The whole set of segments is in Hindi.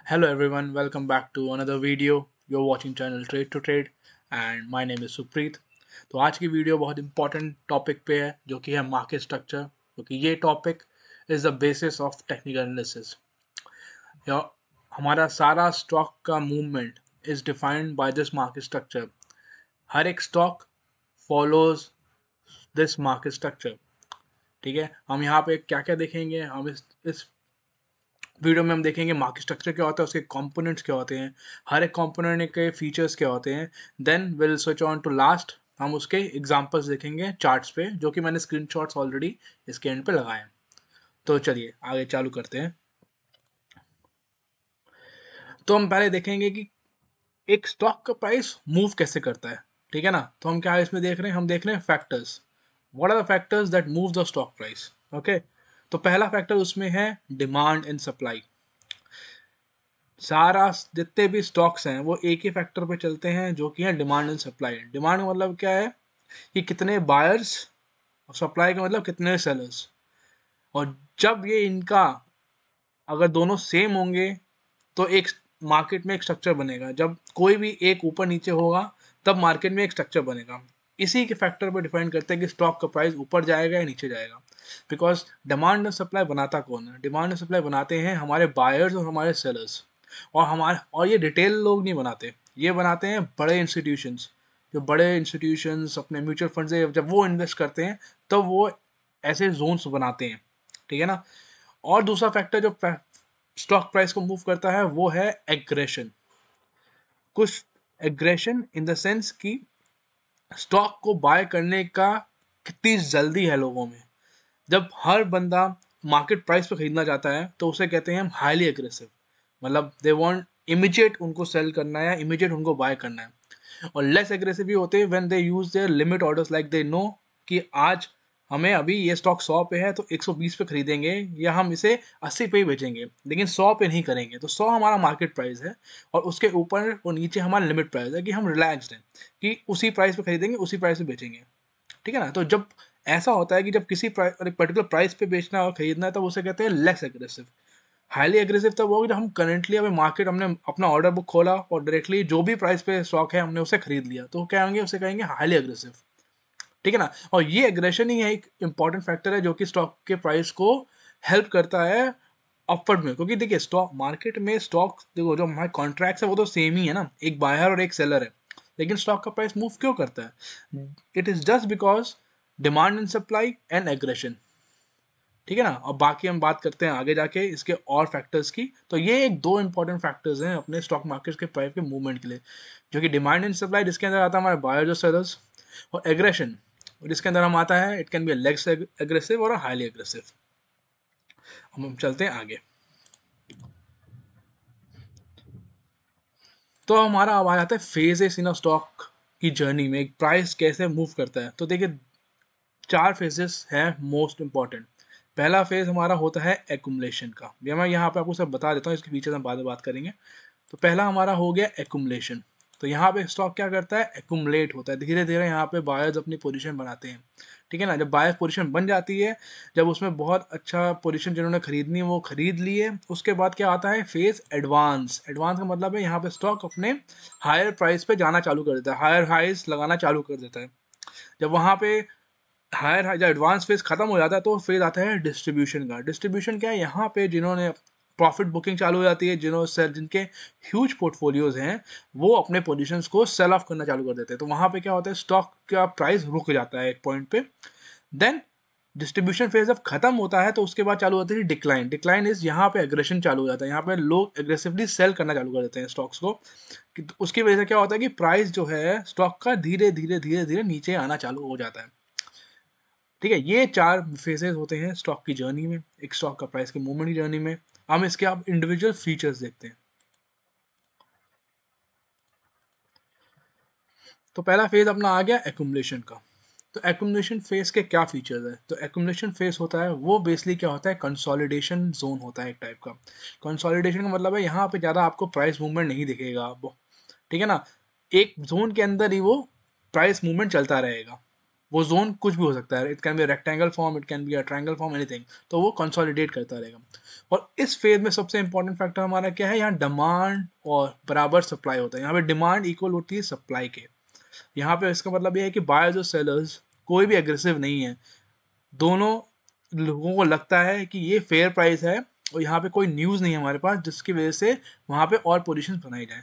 Hello everyone, welcome back to another video. You're watching channel Trade to Trade and my name is Supreet. तो आज की वीडियो बहुत इंपॉर्टेंट टॉपिक पे है जो कि है मार्केट स्ट्रक्चर, क्योंकि ये topic is the basis of technical analysis. हमारा सारा स्टॉक का movement is defined by this market structure. हर एक stock follows this market structure. ठीक है, हम यहाँ पे क्या क्या देखेंगे, हम इस वीडियो में हम देखेंगे मार्केट स्ट्रक्चर क्या होता है, उसके कंपोनेंट्स क्या होते हैं, हर एक कंपोनेंट के फीचर्स क्या होते हैं। Then will switch on to last, हम उसके एग्जांपल्स देखेंगे चार्ट्स पे, जो कि मैंने स्क्रीनशॉट्स ऑलरेडी इसके एंड पे लगाए हैं। तो चलिए आगे चालू करते हैं। तो हम पहले देखेंगे कि एक स्टॉक का प्राइस मूव कैसे करता है। ठीक है ना, तो हम क्या इसमें देख रहे हैं, हम देख रहे हैं factors. What are the factors that move the stock price. Okay, तो पहला फैक्टर उसमें है डिमांड एंड सप्लाई। सारा जितने भी स्टॉक्स हैं वो एक ही फैक्टर पे चलते हैं, जो कि है डिमांड एंड सप्लाई। डिमांड का मतलब क्या है कि कितने बायर्स, और सप्लाई का मतलब कितने सेलर्स। और जब ये इनका अगर दोनों सेम होंगे तो एक मार्केट में एक स्ट्रक्चर बनेगा। जब कोई भी एक ऊपर नीचे होगा तब मार्केट में एक स्ट्रक्चर बनेगा। इसी के फैक्टर पर डिपेंड करते हैं कि स्टॉक का प्राइस ऊपर जाएगा या नीचे जाएगा। बिकॉज डिमांड और सप्लाई बनाता कौन है? डिमांड और सप्लाई बनाते हैं हमारे बायर्स और हमारे सेलर्स। और ये रिटेल लोग नहीं बनाते, ये बनाते हैं बड़े इंस्टीट्यूशंस। जो बड़े इंस्टीट्यूशंस अपने म्यूचुअल फंड से जब वो इन्वेस्ट करते हैं तब वो ऐसे जोन्स बनाते हैं। ठीक है ना। और दूसरा फैक्टर जो स्टॉक प्राइस को मूव करता है वो है एग्रेशन। कुछ एग्रेशन इन द सेंस कि स्टॉक को बाय करने का कितनी जल्दी है लोगों में। जब हर बंदा मार्केट प्राइस पे खरीदना चाहता है तो उसे कहते हैं हम हाईली एग्रेसिव। मतलब दे वांट इमीडिएट उनको सेल करना है या इमीडिएट उनको बाय करना है। और लेस एग्रेसिव भी होते हैं when they use their limit orders, like they know कि आज हमें अभी ये स्टॉक 100 पे है तो 120 पे खरीदेंगे, या हम इसे 80 पे ही बेचेंगे, लेकिन 100 पे नहीं करेंगे। तो 100 हमारा मार्केट प्राइस है और उसके ऊपर और नीचे हमारा लिमिट प्राइस है, कि हम रिलैक्सड हैं कि उसी प्राइस पे खरीदेंगे, उसी प्राइस पे बेचेंगे। ठीक है ना। तो जब ऐसा होता है कि जब किसी पर्टिकुलर प्राइस पे बेचना और खरीदना है तब उसे कहते हैं लेस एग्रेसिव। हाईली एग्रेसिव तब होगा जब हम करंटली अभी मार्केट, हमने अपना ऑर्डर बुक खोला और डायरेक्टली जो भी प्राइस पे स्टॉक है हमने उसे खरीद लिया, तो क्या होंगे, उसे कहेंगे हाईली एग्रेसिव। ठीक है ना। और ये एग्रेशन ही है एक इंपॉर्टेंट फैक्टर है जो कि स्टॉक के प्राइस को हेल्प करता है अपवर्ड में। क्योंकि देखिए स्टॉक मार्केट में स्टॉक, देखो जो हमारे कॉन्ट्रैक्ट्स है वो तो सेम ही है ना, एक बायर और एक सेलर है, लेकिन स्टॉक का प्राइस मूव क्यों करता है? It is just because demand and supply and aggression. ठीक है ना। और बाकी हम बात करते हैं आगे जाके इसके और फैक्टर्स की। तो ये एक दो इंपॉर्टेंट फैक्टर्स हैं अपने स्टॉक मार्केट के प्राइस के मूवमेंट के लिए, जो कि डिमांड एंड सप्लाई, जिसके अंदर आता है हमारे बायर्स और सेलर्स, और एग्रेशन जिसके अंदर हम आता है it can be less aggressive और हाईली एग्रेसिव। हम चलते हैं आगे। तो हमारा अब आ जाता है फेजेस इन अ स्टॉक की जर्नी में, एक प्राइस कैसे मूव करता है। तो देखिए 4 फेजेस हैं मोस्ट इंपॉर्टेंट। पहला फेज हमारा होता है एक्यूमुलेशन का। ये मैं यहाँ पे आपको सब बता देता हूँ, इसके फीचर्स हम बाद में बात करेंगे। तो पहला हमारा हो गया एक्यूमुलेशन। तो यहाँ पे स्टॉक क्या करता है, एक्यूमुलेट होता है। धीरे धीरे यहाँ पे बायर्स अपनी पोजीशन बनाते हैं। ठीक है ना। जब बायर्स पोजीशन बन जाती है, जब उसमें बहुत अच्छा पोजीशन जिन्होंने खरीदनी है वो खरीद लिए, उसके बाद क्या आता है फेज एडवांस। एडवांस का मतलब है यहाँ पे स्टॉक अपने हायर प्राइस पे जाना चालू कर देता है, हायर हाइज लगाना चालू कर देता है। जब वहाँ पे हायर जब एडवांस फेज खत्म हो जाता है तो फेज आता है डिस्ट्रीब्यूशन का। डिस्ट्रीब्यूशन क्या है, यहाँ पे जिन्होंने प्रॉफिट बुकिंग चालू हो जाती है, जिनके ह्यूज पोर्टफोलियोज हैं, वो अपने पोजीशंस को सेल ऑफ करना चालू कर देते हैं। तो वहां पे क्या होता है, स्टॉक का प्राइस रुक जाता है एक पॉइंट पे। देन डिस्ट्रीब्यूशन फेज जब खत्म होता है तो उसके बाद चालू होती है डिक्लाइन। डिक्लाइन इज यहाँ पे एग्रेशन चालू हो जाता है, यहाँ पे लोग एग्रेसिवली सेल करना चालू कर देते हैं स्टॉक्स को। उसकी वजह से क्या होता है कि प्राइस जो है स्टॉक का धीरे धीरे धीरे धीरे नीचे आना चालू हो जाता है। ठीक है, ये 4 फेजेस होते हैं स्टॉक की जर्नी में, एक स्टॉक का प्राइस के मूवमेंट की जर्नी में। हम इसके आप इंडिविजुअल फीचर्स देखते हैं। तो पहला फेज अपना आ गया एक्यूमुलेशन का। तो एक्यूमुलेशन फेज के क्या फीचर्स है? तो एक्यूमुलेशन फेज होता है वो बेसिकली क्या होता है, कंसोलिडेशन जोन होता है एक टाइप का। कंसोलिडेशन का मतलब है यहाँ पे ज़्यादा आपको प्राइस मूवमेंट नहीं दिखेगा आपको। ठीक है ना। एक जोन के अंदर ही वो प्राइस मूवमेंट चलता रहेगा। वो जोन कुछ भी हो सकता है, it can B rectangle form, it can be a triangle form, anything, तो वो कंसोलिडेट करता रहेगा। और इस फेज में सबसे इंपॉर्टेंट फैक्टर हमारा क्या है, यहाँ डिमांड और बराबर सप्लाई होता है। यहाँ पे डिमांड इक्वल होती है सप्लाई के। यहाँ पे इसका मतलब ये है कि बायर्स और सेलर्स कोई भी एग्रेसिव नहीं है, दोनों लोगों को लगता है कि ये फेयर प्राइस है, और यहाँ पे कोई न्यूज़ नहीं है हमारे पास जिसकी वजह से वहाँ पे और पोजीशन बनाई जाए।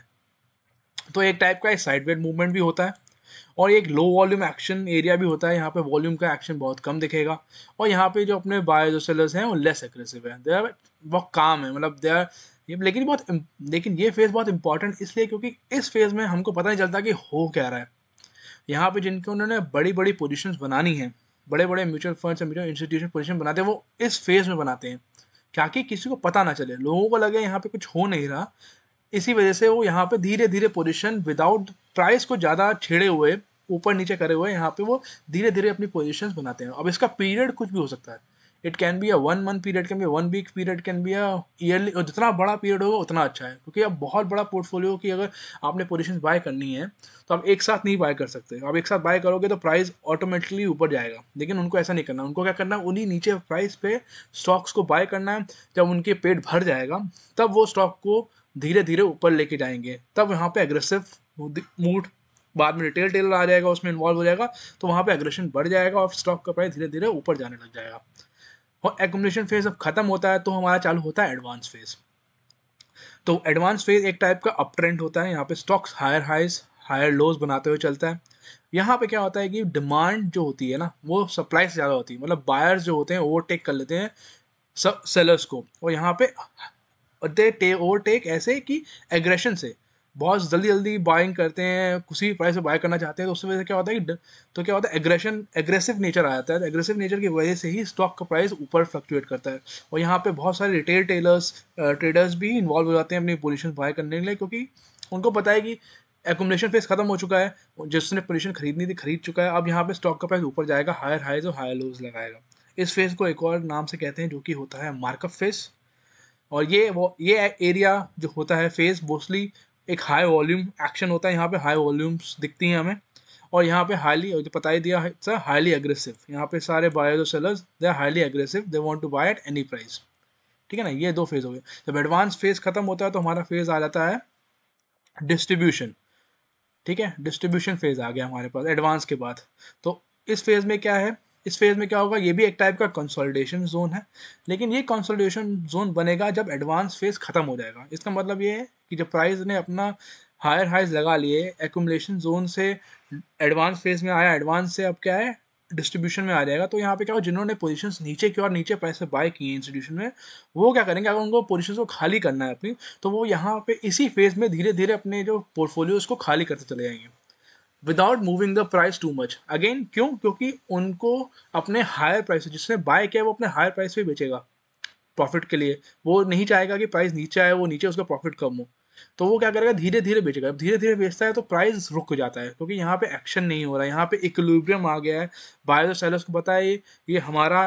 तो एक टाइप का साइडवेज मूवमेंट भी होता है, और एक लो वॉल्यूम एक्शन एरिया भी होता है। यहाँ पे वॉल्यूम का एक्शन बहुत कम दिखेगा, और यहाँ पे जो अपने बायर्स और सेलर्स हैं वो लेस एग्रेसिव है, दे आर बहुत काम है, मतलब दे आर ये, लेकिन ये फेज बहुत इंपॉर्टेंट इसलिए क्योंकि इस फेज में हमको पता नहीं चलता कि हो क्या रहा है। यहाँ पे जिनके उन्होंने बड़ी बड़ी पोजीशंस बनानी है, बड़े बड़े म्यूचुअल फंड्स और म्यूचुअल इंस्टीट्यूशन पोजीशन बनाते हैं, वो इस फेज में बनाते हैं ताकि किसी को पता ना चले, लोगों को लगे यहाँ पे कुछ हो नहीं रहा। इसी वजह से वो यहाँ पे धीरे धीरे पोजीशन विदाउट प्राइस को ज़्यादा छेड़े हुए, ऊपर नीचे करे हुए, यहाँ पे वो धीरे धीरे अपनी पोजीशंस बनाते हैं। अब इसका पीरियड कुछ भी हो सकता है, it can be a 1 month period, can be 1 week period, can be a yearly, और जितना बड़ा पीरियड होगा उतना अच्छा है, क्योंकि अब बहुत बड़ा पोर्टफोलियो की अगर आपने पोजीशन बाय करनी है तो आप एक साथ नहीं बाय कर सकते। आप एक साथ बाय करोगे तो प्राइस ऑटोमेटिकली ऊपर जाएगा, लेकिन उनको ऐसा नहीं करना। उनको क्या करना है, उन्हीं नीचे प्राइस पे स्टॉक्स को बाय करना है। जब उनके पेट भर जाएगा तब वो स्टॉक को धीरे धीरे ऊपर लेके जाएंगे, तब यहाँ पे एग्रेसिव मूड, बाद में रिटेल टेलर आ जाएगा, उसमें इन्वॉल्व हो जाएगा, तो वहाँ पे एग्रेशन बढ़ जाएगा और स्टॉक का प्राइस धीरे धीरे ऊपर जाने लग जाएगा। और एक्यूमुलेशन फेज अब खत्म होता है तो हमारा चालू होता है एडवांस फेज। तो एडवांस फेज एक टाइप का अप ट्रेंड होता है, यहाँ पे stocks higher highs higher lows बनाते हुए चलता है। यहाँ पे क्या होता है कि डिमांड जो होती है ना वो सप्लाई से ज़्यादा होती है, मतलब बायर्स जो होते हैं ओवरटेक कर लेते हैं सब सेलर्स को, और यहाँ पे दे ओवरटेक ऐसे कि एग्रेशन से बहुत जल्दी जल्दी बाइंग करते हैं, किसी भी प्राइस से बाय करना चाहते हैं, तो उसकी वजह से क्या होता है कि तो क्या होता है एग्रेशन एग्रेसिव नेचर आ जाता है। एग्रेसिव नेचर की वजह से ही स्टॉक का प्राइस ऊपर फ्लक्चुएट करता है, और यहाँ पे बहुत सारे रिटेल ट्रेडर्स भी इन्वॉल्व हो जाते हैं अपनी पोजीशन बाय करने के लिए, क्योंकि उनको पता है कि एकुमुलेशन फेज खत्म हो चुका है, जिसने पोजीशन खरीदनी थी खरीद चुका है, अब यहाँ पे स्टॉक का प्राइस ऊपर जाएगा, हायर हाइज और हायर लोज लगाएगा। इस फेज को एक और नाम से कहते हैं जो कि होता है मार्कअप फेज। और ये एरिया जो होता है फेज मोस्टली एक हाई वॉल्यूम एक्शन होता है, यहाँ पे हाई वॉल्यूम्स दिखती हैं हमें, और यहाँ पे हाईली, जो पता ही दिया है, हाईली एग्रेसिव। यहाँ पे सारे बायर्स और sellers they are highly aggressive, they want to buy at any price. ठीक है ना, ये दो फेज हो गए। जब एडवांस फेज खत्म होता है तो हमारा फेज आ जाता है डिस्ट्रीब्यूशन। ठीक है, डिस्ट्रीब्यूशन फेज आ गया हमारे पास एडवांस के बाद। तो इस फेज में क्या है, इस फेज में क्या होगा, ये भी एक टाइप का कंसोलिडेशन जोन है, लेकिन ये कंसोलिडेशन जोन बनेगा जब एडवांस फेज खत्म हो जाएगा। इसका मतलब ये है कि जब प्राइस ने अपना हायर हाइज लगा लिए एक्यूमुलेशन जोन से, एडवांस फेज में आया, एडवांस से अब क्या है डिस्ट्रीब्यूशन में आ जाएगा। तो यहाँ पे क्या हो, जिन्होंने पोजीशंस नीचे की और नीचे पैसे बाय किए इंस्टीट्यूशन में, वो क्या करेंगे, अगर उनको पोजीशंस को खाली करना है अपनी, तो वो यहाँ पे इसी फेज में धीरे धीरे अपने जो पोर्टफोलियोज को खाली करते चले जाएंगे without moving the price too much. Again क्यों, क्योंकि उनको अपने हायर प्राइस, जिसने बाय किया वो अपने हायर प्राइस पे बेचेगा प्रॉफिट के लिए, वो नहीं चाहेगा कि प्राइस नीचे आए, वो नीचे उसका प्रॉफिट कम हो, तो वो क्या करेगा, धीरे धीरे बेचेगा। धीरे धीरे बेचता है तो प्राइस रुक जाता है, क्योंकि यहाँ पे एक्शन नहीं हो रहा है, यहाँ पे इक्विलिब्रियम आ गया है। बायर्स और सेलर्स को पता है ये हमारा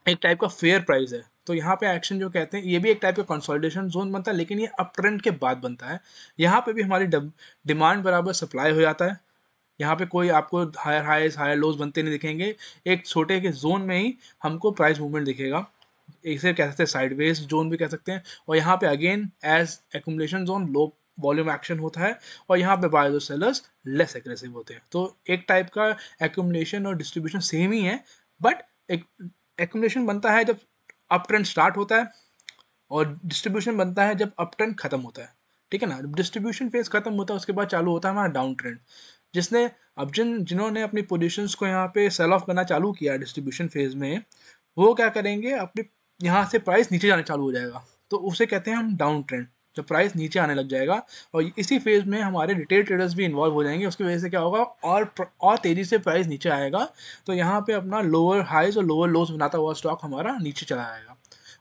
एक टाइप का फेयर प्राइस है, तो यहाँ पे एक्शन जो कहते हैं, ये भी एक टाइप का कंसोलिडेशन जोन बनता है, लेकिन ये अप ट्रेंड के बाद बनता है। यहाँ पे भी हमारी डिमांड बराबर सप्लाई हो जाता है। यहाँ पे कोई आपको हायर हाइज हायर लोज बनते नहीं दिखेंगे, एक छोटे के जोन में ही हमको प्राइस मूवमेंट दिखेगा, इसे कह सकते हैं साइडवेज जोन भी कह सकते हैं। और यहाँ पे again as accumulation zone low volume action होता है, और यहाँ पे बायर्स और सेलर्स लेस एग्रेसिव होते हैं। तो एक टाइप का एक्यूमुलेशन और डिस्ट्रीब्यूशन सेम ही है, बट एक एक्यूमुलेशन बनता है जब अप ट्रेंड स्टार्ट होता है, और डिस्ट्रीब्यूशन बनता है जब अप ट्रेंड खत्म होता है। ठीक है ना, डिस्ट्रीब्यूशन फेज खत्म होता है उसके बाद चालू होता है हमारा डाउन ट्रेंड, जिसने अब जिन्होंने अपनी पोजीशंस को यहाँ पे सेल ऑफ करना चालू किया डिस्ट्रीब्यूशन फेज में, वो क्या करेंगे, अपने यहाँ से प्राइस नीचे जाना चालू हो जाएगा, तो उसे कहते हैं हम डाउन ट्रेंड, जब प्राइस नीचे आने लग जाएगा। और इसी फेज में हमारे रिटेल ट्रेडर्स भी इन्वॉल्व हो जाएंगे, उसकी वजह से क्या होगा, और तेज़ी से प्राइस नीचे आएगा, तो यहाँ पे अपना लोअर हाइज और लोअर लोज बनाता हुआ स्टॉक हमारा नीचे चला आएगा।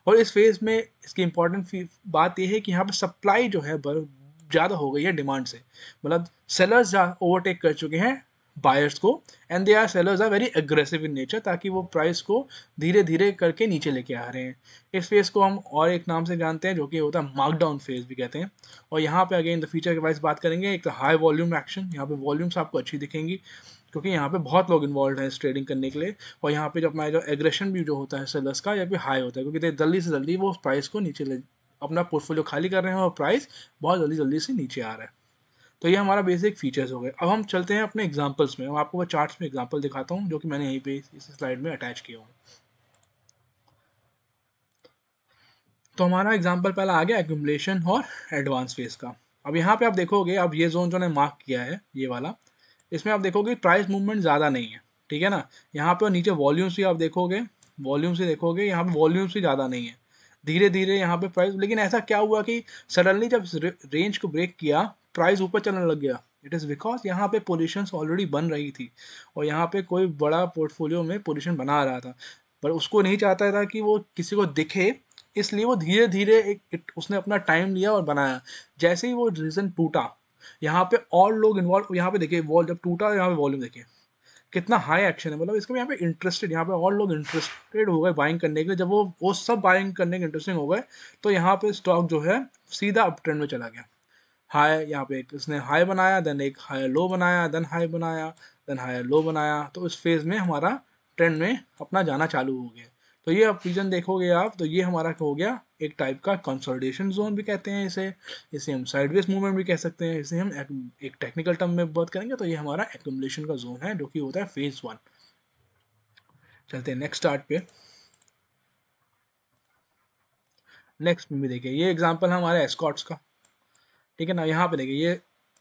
और इस फेज में इसकी इंपॉर्टेंट बात यह है कि यहाँ पे सप्लाई जो है ज़्यादा हो गई है डिमांड से, मतलब सेलर्स ओवरटेक कर चुके हैं बायर्स को, and they are sellers are very aggressive in nature, ताकि वो प्राइस को धीरे धीरे करके नीचे लेके आ रहे हैं। इस फेज को हम और एक नाम से जानते हैं जो कि होता है मार्कडाउन फेज भी कहते हैं। और यहाँ पे अगेन द फीचर के वाइज बात करेंगे, एक तो हाई वॉल्यूम एक्शन, यहाँ पे वॉल्यूम्स आपको अच्छी दिखेंगी, क्योंकि यहाँ पे बहुत लोग इन्वॉल्व हैं इस ट्रेडिंग करने के लिए, और यहाँ पे जो अपना जो एग्रेशन भी जो होता है सेलर्स का, यहाँ पे हाई होता है, क्योंकि जल्दी से जल्दी वो प्राइस को नीचे ले, अपना पोर्टफोलियो खाली कर रहे हैं और प्राइस बहुत जल्दी जल्दी से नीचे आ रहा है। तो ये हमारा बेसिक फीचर्स हो गए। अब हम चलते हैं अपने एग्जांपल्स में। मैं आपको वो चार्ट्स में एग्जांपल दिखाता हूँ जो कि मैंने यहीं पे इस स्लाइड में अटैच किया हूँ। तो हमारा एग्जांपल पहला आ गया एक्यूमुलेशन और एडवांस फेज का। अब यहाँ पे आप देखोगे, अब ये जोन जो ने मार्क किया है ये वाला, इसमें आप देखोगे प्राइस मूवमेंट ज़्यादा नहीं है, ठीक है ना। यहाँ पे नीचे वॉल्यूम्स भी आप देखोगे, वॉल्यूम से देखोगे यहाँ पे वॉल्यूम्स भी ज़्यादा नहीं है, धीरे धीरे यहाँ पे प्राइस, लेकिन ऐसा क्या हुआ कि सडनली जब रेंज को ब्रेक किया प्राइस ऊपर चलने लग गया। इट इज़ बिकॉज यहाँ पे पोजीशंस ऑलरेडी बन रही थी, और यहाँ पे कोई बड़ा पोर्टफोलियो में पोजीशन बना रहा था, पर उसको नहीं चाहता था कि वो किसी को दिखे, इसलिए वो धीरे धीरे उसने अपना टाइम लिया और बनाया। जैसे ही वो रीजन टूटा, यहाँ पे और लोग इन्वॉल्व, यहाँ पे देखिए वॉल जब टूटा, यहाँ पे वॉल्यूम देखिए कितना हाई एक्शन है, मतलब इसका यहाँ पे इंटरेस्टेड, यहाँ पे और लोग इंटरेस्टेड हो गए बाइंग करने के लिए। जब वो सब बाइंग करने के इंटरेस्टिंग हो गए, तो यहाँ पे स्टॉक जो है सीधा अप ट्रेंड में चला गया। हाई यहाँ पे इसने हाई बनाया, देन एक हाई लो बनाया, देन हाई बनाया, देन हाई लो बनाया, तो इस फेज में हमारा ट्रेंड में अपना जाना चालू हो गया। तो ये अब रीजन देखोगे आप, तो ये हमारा हो गया एक टाइप का कंसोलिडेशन जोन भी कहते हैं इसे हम साइडवेज मूवमेंट भी कह सकते हैं, इसे हम एक टेक्निकल टर्म में बात करेंगे तो ये हमारा एक्यूमुलेशन का जोन है जो कि होता है फेज 1। चलते हैं नेक्स्ट चार्ट पे। नेक्स्ट में भी देखिए ये एग्जांपल हमारे एस्कॉट्स का, ठीक है ना। यहाँ पे देखिए ये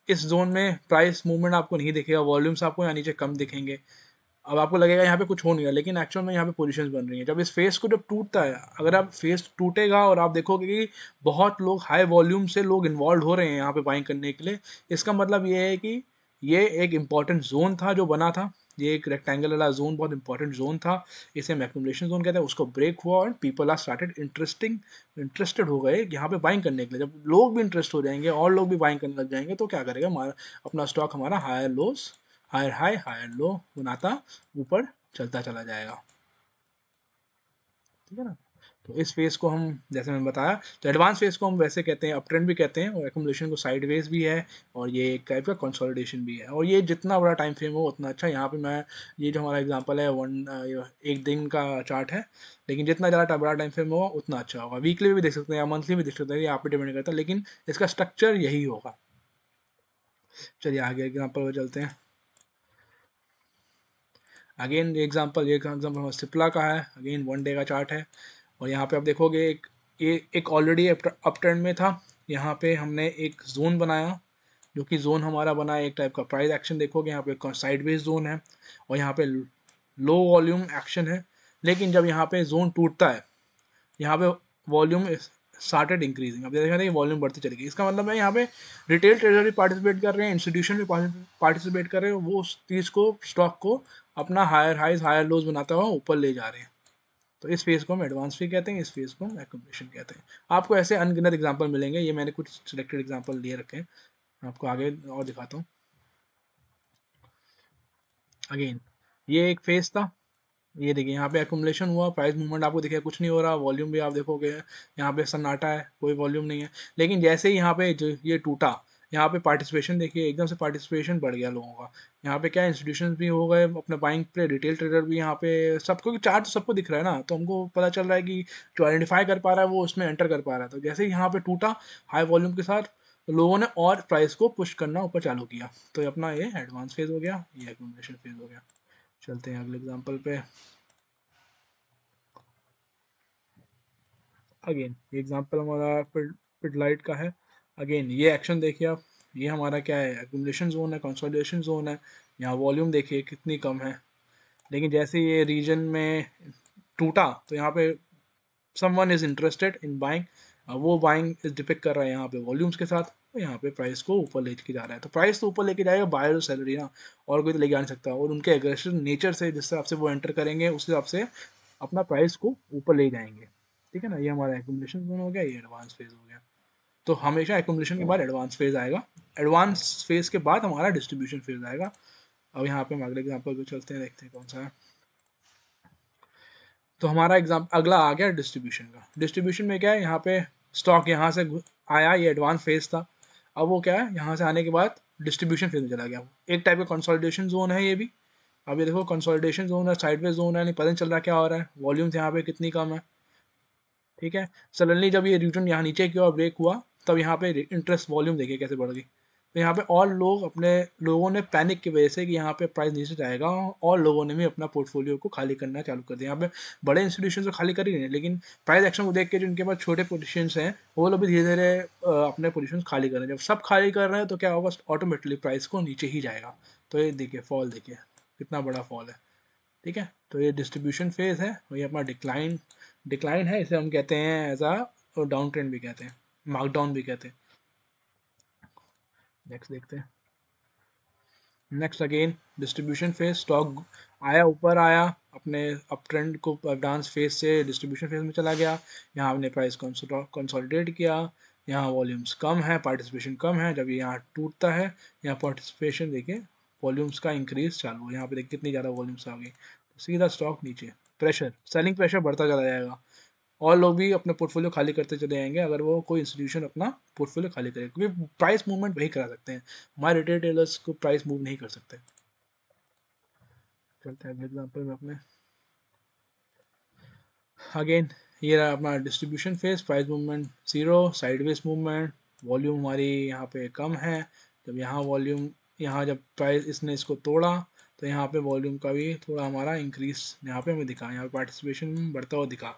इस जोन में प्राइस मूवमेंट आपको नहीं दिखेगा, वॉल्यूम्स आपको यहाँ नीचे कम दिखेंगे। अब आपको लगेगा यहाँ पे कुछ हो नहीं रहा, लेकिन एक्चुअल में यहाँ पे पोजीशंस बन रही हैं। जब इस फेस को जब टूटता है, अगर आप फेस टूटेगा और आप देखोगे कि बहुत लोग हाई वॉल्यूम से लोग इन्वॉल्व हो रहे हैं यहाँ पे बाइंग करने के लिए, इसका मतलब ये है कि ये एक इम्पॉर्टेंट जोन था जो बना था। ये एक रेक्टेंगल वाला जोन बहुत इंपॉर्टेंट जोन था, इसे हम एक्यूमुलेशन जोन कहते हैं। उसको ब्रेक हुआ और पीपल आर स्टार्टेड इंटरेस्टेड हो गए यहाँ पे बाइंग करने के लिए। जब लोग भी इंटरेस्ट हो जाएंगे और लोग भी बाइंग करने लग जाएंगे, तो क्या करेगा हमारा अपना स्टॉक, हमारा higher lows higher high higher low बनाता ऊपर चलता चला जाएगा, ठीक है ना। तो इस फेज को हम, जैसे मैंने बताया, तो एडवांस फेज को हम वैसे कहते हैं, अप ट्रेंड भी कहते हैं, और एक्यूमुलेशन को साइडवेज भी है, और ये एक टाइप का कंसोलिडेशन भी है। और ये जितना बड़ा टाइम फ्रेम हो उतना अच्छा। यहाँ पे मैं, ये जो हमारा एग्जांपल है एक दिन का चार्ट है, लेकिन जितना ज़्यादा बड़ा टाइम फ्रेम होगा उतना अच्छा होगा। वीकली भी देख सकते हैं या मंथली भी देख सकते हैं, ये आप पे डिपेंड करता है, लेकिन इसका स्ट्रक्चर यही होगा। चलिए आगे एग्जाम्पल पर चलते हैं। अगेन ये एग्जांपल सिप्ला का है, अगेन 1 डे का चार्ट है। और यहाँ पे आप देखोगे एक ऑलरेडी अप ट्रेंड में था, यहाँ पे हमने एक जोन बनाया, जो कि जोन हमारा बना एक टाइप का प्राइस एक्शन। देखोगे यहाँ पे साइडवेज जोन है, और यहाँ पे लो वॉल्यूम एक्शन है। लेकिन जब यहाँ पे जोन टूटता है, यहाँ पे वॉल्यूम स्टार्टेड इंक्रीजिंग। अब देखा था वॉल्यूम बढ़ती चली गई, इसका मतलब है यहाँ पे रिटेल ट्रेडर भी पार्टिसिपेट कर रहे हैं, इंस्टीट्यूशन भी पार्टिसिपेट कर रहे हैं, वो उस चीज़ को, स्टॉक को अपना हायर हाइज हायर लोज बनाता हुआ ऊपर ले जा रहे हैं। तो इस फेज को हम एडवांस फी कहते हैं, इस फेज को हम एक्यूमुलेशन कहते हैं। आपको ऐसे अनगिनत एग्जांपल मिलेंगे, ये मैंने कुछ सिलेक्टेड एग्जांपल लिए रखे हैं, आपको आगे और दिखाता हूँ। अगेन ये एक फेज था, ये देखिए यहाँ पे एक्यूमुलेशन हुआ, प्राइस मूवमेंट आपको दिखेगा कुछ नहीं हो रहा, वॉल्यूम भी आप देखोगे यहाँ पे सन्नाटा है, कोई वॉल्यूम नहीं है। लेकिन जैसे ही यहाँ पे जो ये टूटा, यहाँ पे पार्टिसिपेशन देखिए एकदम से पार्टिसिपेशन बढ़ गया लोगों का। यहाँ पे क्या इंस्टीट्यूशन भी हो गए अपने बाइंग पे, रिटेल ट्रेडर भी यहाँ पे, सबको चार्ट सबको दिख रहा है ना, तो हमको पता चल रहा है कि जो आइडेंटिफाई कर पा रहा है वो उसमें एंटर कर पा रहा है। तो जैसे ही यहाँ पे टूटा हाई वॉल्यूम के साथ, तो लोगों ने और प्राइस को पुश करना ऊपर चालू किया, तो अपना ये एडवांस फेज हो गया, ये एक्यूमुलेशन फेज हो गया। चलते हैं अगले एग्जाम्पल पे। अगेन ये एग्जांपल हमारा पिडलाइट का है। अगेन ये एक्शन देखिए आप, ये हमारा क्या है, एक्यूमुलेशन जोन है, कंसोलिडेशन जोन है। यहाँ वॉल्यूम देखिए कितनी कम है, लेकिन जैसे ये रीजन में टूटा, तो यहाँ पे someone is interested in buying, वो बाइंग इज डिपिक्ट कर रहा है यहाँ पे वॉल्यूम्स के साथ, तो यहाँ पे प्राइस को ऊपर लेके जा रहा है। तो प्राइस तो ऊपर लेके जाएगा बायर और सैलरी ना, और कोई तो लेके आ नहीं सकता। और उनके एग्रेसिव नेचर से जिस हिसाब से वो एंटर करेंगे, उस हिसाब से अपना प्राइस को ऊपर ले जाएंगे, ठीक है ना। ये हमारा एक्यूमुलेशन जोन हो गया, ये एडवांस फेज हो गया। तो हमेशा एक्यूमुलेशन के बाद एडवांस फेज आएगा, एडवांस फेज के बाद हमारा डिस्ट्रीब्यूशन फेज आएगा। अब यहाँ पे हम अगले एग्जाम्पल पे चलते हैं, देखते हैं कौन सा है। तो हमारा एग्जाम अगला आ गया डिस्ट्रीब्यूशन का। डिस्ट्रीब्यूशन में क्या है, यहाँ पे स्टॉक यहाँ से आया, ये एडवांस फेज था। अब वो क्या है, यहाँ से आने के बाद डिस्ट्रीब्यूशन फेज में चला गया। एक टाइप का कंसोलिडेशन जोन है ये भी, अब ये देखो कंसोलिडेशन जोन है, साइडवेज जोन है, नहीं पता नहीं चल रहा क्या हो रहा है, वॉल्यूम्स यहाँ पे कितनी कम है, ठीक है। सडनली जब ये रिटर्न यहाँ नीचे की ओर ब्रेक हुआ तब यहाँ पे इंटरेस्ट वॉल्यूम देखिए कैसे बढ़ गई। तो यहाँ पे और लोगों ने पैनिक की वजह से कि यहाँ पे प्राइस नीचे जाएगा, और लोगों ने भी अपना पोर्टफोलियो को खाली करना चालू कर दिया। यहाँ पे बड़े इंस्टीट्यूशन तो खाली कर ही नहीं, लेकिन प्राइस एक्शन को देख के जिनके पास छोटे पोजिशंस हैं वो लोग भी धीरे धीरे अपने पोजिशन खाली कर रहे हैं। जब सब खाली कर रहे हैं तो क्या होगा, ऑटोमेटिकली प्राइस को नीचे ही जाएगा। तो ये देखिए फॉल, देखिए कितना बड़ा फॉल है, ठीक है। तो ये डिस्ट्रीब्यूशन फेज है, वही अपना डिक्लाइन है, इसे हम कहते हैं एज अ डाउन ट्रेंड भी कहते हैं, मार्कडाउन भी कहते हैं। नेक्स्ट देखते हैं। Next again distribution phase, stock आया, ऊपर आया, अपने अप ट्रेंड को डांस फेज से डिस्ट्रीब्यूशन फेज में चला गया, यहाँ हमने प्राइस कंसोलिडेट किया, यहाँ वॉल्यूम्स कम है, पार्टिसिपेशन कम है, जब ये यहाँ टूटता है यहाँ पार्टिसिपेशन देखिए, वॉल्यूम्स का इंक्रीज चालू है, यहाँ पे देखिए कितनी ज़्यादा वॉल्यूम्स आ गई, तो सीधा स्टॉक नीचे, प्रेशर, सेलिंग प्रेशर बढ़ता चला जाएगा, और लोग भी अपने पोर्टफोलियो खाली करते चले जाएंगे अगर वो कोई इंस्टीट्यूशन अपना पोर्टफोलियो खाली करे, क्योंकि प्राइस मूवमेंट वही करा सकते हैं, हमारे रिटेल टेलर्स को प्राइस मूव नहीं कर सकते। चलते हैं एग्जाम्पल में अपने, अगेन ये रहा अपना distribution phase, price movement zero, sideways movement, volume हमारी यहाँ पे कम है, जब यहाँ वॉल्यूम, यहाँ जब प्राइस इसने इसको तोड़ा तो यहाँ पे वॉल्यूम का भी थोड़ा हमारा इंक्रीज यहाँ पे हमें दिखा, यहाँ पे पार्टिसिपेशन बढ़ता हुआ दिखा।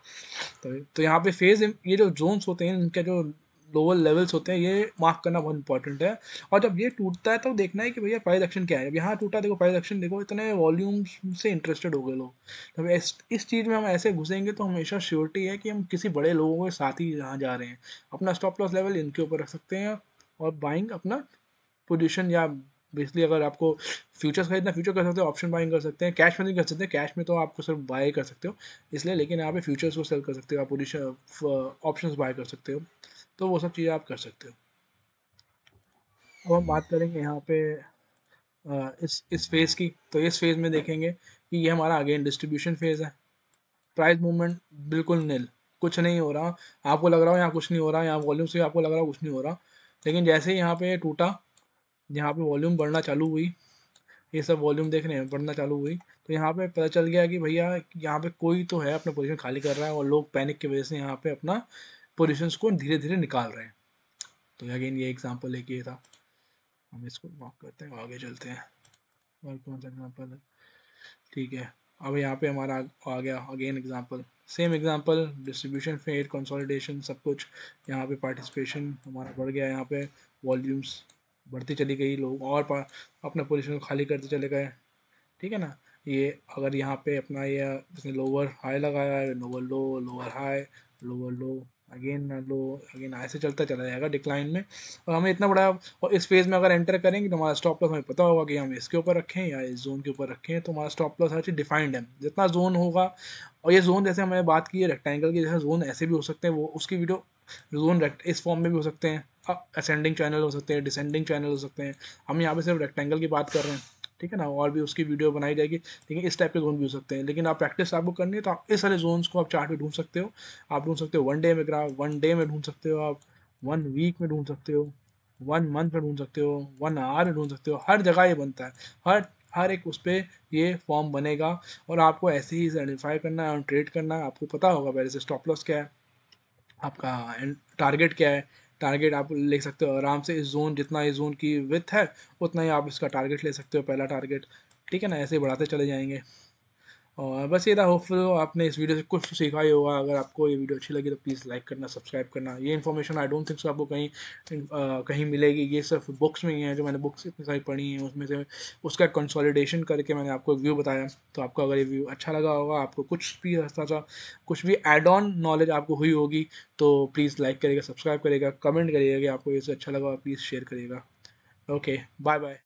तो यहाँ पे फेज, ये जो जोन्स होते हैं इनके जो लोअर लेवल्स होते हैं ये मार्क करना बहुत इंपॉर्टेंट है, और जब ये टूटता है तो देखना है कि भैया प्राइस एक्शन क्या है। जब यहाँ टूटा देखो प्राइस एक्शन देखो, इतने वॉल्यूम से इंटरेस्टेड हो गए लोग, जब इस चीज़ में हम ऐसे घुसेंगे तो हमेशा श्योरिटी है कि हम किसी बड़े लोगों के साथ ही यहाँ जा रहे हैं, अपना स्टॉप लॉस लेवल इनके ऊपर रख सकते हैं, और बाइंग अपना पोजीशन, या बेसिकली अगर आपको फ्यूचर्स खरीदना फ्यूचर कर सकते हो, ऑप्शन बाइंग कर सकते हैं, कैश में नहीं कर सकते, कैश में तो आपको सिर्फ बाय कर सकते हो इसलिए, लेकिन यहाँ पे फ्यूचर्स को सेल कर सकते हो आप, पोजीशन ऑप्शंस बाय कर सकते हो, तो वो सब चीज़ें आप कर सकते हो। अब हम बात करेंगे यहाँ पे इस फेज़ की, तो इस फेज़ में देखेंगे कि ये हमारा अगेन डिस्ट्रीब्यूशन फेज़ है, प्राइस मूवमेंट बिल्कुल नील, कुछ नहीं हो रहा, आपको लग रहा हो यहाँ कुछ नहीं हो रहा, यहाँ वॉल्यूम से आपको लग रहा हो कुछ नहीं हो रहा, लेकिन जैसे ही यहाँ पे टूटा, यहाँ पे वॉल्यूम बढ़ना चालू हुई, ये सब वॉल्यूम देख रहे हैं बढ़ना चालू हुई, तो यहाँ पे पता चल गया कि भैया यहाँ पे कोई तो है अपना पोजीशन खाली कर रहा है, और लोग पैनिक की वजह से यहाँ पे अपना पोजीशंस को धीरे धीरे निकाल रहे हैं। तो अगेन ये एग्जांपल एक ये था, हम इसको मार्क करते हैं, आगे चलते हैं, और कौन सा एग्जांपल है, ठीक है। अब यहाँ पे हमारा आ गया again example, same example, distribution phase, consolidation, सब कुछ, यहाँ पे पार्टिसिपेशन हमारा बढ़ गया, यहाँ पे वॉल्यूम्स बढ़ती चली गई, लोग और अपना पोजीशन को खाली करते चले गए, ठीक है ना। ये अगर यहाँ पे अपना ये जिसने लोअर हाई लगाया है, lower low, lower high, lower low, again low, again ऐसे चलता चला जाएगा डिक्लाइन में, और हमें इतना बड़ा, और इस फेज में अगर एंटर करेंगे तो हमारा स्टॉप लॉस हमें पता होगा कि हम इसके ऊपर रखें या इस जोन के ऊपर रखें, तो हमारा स्टॉप लॉस हर चीज़ डिफाइंड है, जितना जोन होगा, और ये जोन जैसे हमने बात की है रेक्टेंगल की, जैसे जोन ऐसे भी हो सकते हैं, वो उसकी वीडियो, जोन इस फॉर्म में भी हो सकते हैं, असेंडिंग चैनल हो सकते हैं, डिसेंडिंग चैनल हो सकते हैं, हम यहाँ पे सिर्फ रेक्टेंगल की बात कर रहे हैं, ठीक है ना, और भी उसकी वीडियो बनाई जाएगी, लेकिन इस टाइप के जोन भी हो सकते हैं, लेकिन आप प्रैक्टिस आपको करनी है तो आप इस सारे जोन्स को आप चार्ट में ढूंढ सकते हो, आप ढूंढ सकते हो वन डे में ग्राफ, वन डे में ढूंढ सकते हो आप, वन वीक में ढूंढ सकते हो, वन मंथ में ढूंढ सकते हो, वन आवर में ढूंढ सकते हो, हर जगह ये बनता है, हर हर एक उस पर ये फॉर्म बनेगा, और आपको ऐसे ही आइडेंटिफाई करना है और ट्रेड करना है, आपको पता होगा पहले से स्टॉप लॉस क्या है, आपका टारगेट क्या है, टारगेट आप ले सकते हो आराम से, इस जोन जितना इस जोन की विथ है उतना ही आप इसका टारगेट ले सकते हो, पहला टारगेट, ठीक है ना, ऐसे ही बढ़ाते चले जाएंगे। और बस ये था, होपफुल आपने इस वीडियो से कुछ तो सीखा ही होगा, अगर आपको ये वीडियो अच्छी लगी तो प्लीज़ लाइक करना, सब्सक्राइब करना, ये information I don't think so आपको कहीं कहीं मिलेगी, ये सिर्फ बुक्स में ही है, जो मैंने बुक्स इतनी सारी पढ़ी हैं उसमें से उसका कंसोलिडेशन करके मैंने आपको एक व्यू बताया, तो आपको अगर ये व्यू अच्छा लगा होगा, आपको कुछ भी ऐसा सा कुछ भी एड ऑन नॉलेज आपको हुई होगी, तो प्लीज़ लाइक करिएगा, सब्सक्राइब करिएगा, कमेंट करिएगा कि आपको ये से अच्छा लगा, प्लीज़ शेयर करिएगा। Okay, bye bye.